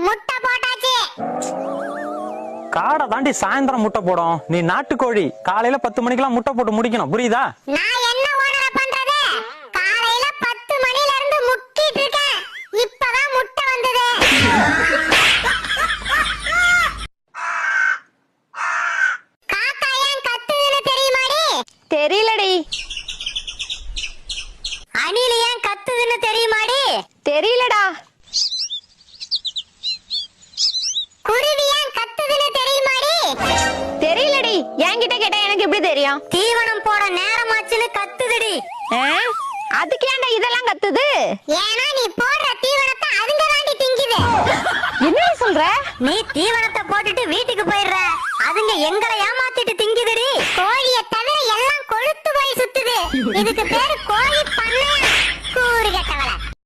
முட்டை போட்டாச்சு. காடை தாண்டி சாயந்தரம் முட்டை போடும். நீ நாட்டுக்கோழி காலையில 10 மணிக்கெல்லாம் முட்டை போட்டு முடிக்கணும், புரியுதா? நான் என்ன ஓனரா பண்றது? காலையில 10 மணில இருந்து முட்டிட்டு இருக்கேன். இப்பதான் முட்டை வந்தது. காக்கா ஏன் கத்துதுன்னு தெரியுமாடி? தெரியலடி. அணில் ஏன் கத்துதுன்னு தெரியுமாடி? தெரியலடா. குருவி ஏன் கத்துதுன்னு தெரியுமாடி? தெரியலடி. என்கிட்ட கேட்டா எனக்கு எப்படி தெரியும்? தீவனம் போட நேரமாச்சுன்னு கத்துதுடி. அதுக்கு ஏன்டா இதெல்லாம் கத்துது? ஏன்னா நீ போடுற தீவனத்தை அதுங்க தாண்டி திங்குது. என்ன சொல்ற? நீ தீவனத்தை போட்டுட்டு வீட்டுக்கு போயிடுற, அதுங்க எங்களை ஏமாத்திட்டு திங்குதுடி. கோழியை தவிர எல்லாம் கொழுத்து போய் சுத்துது. இதுக்கு பேரு கோழி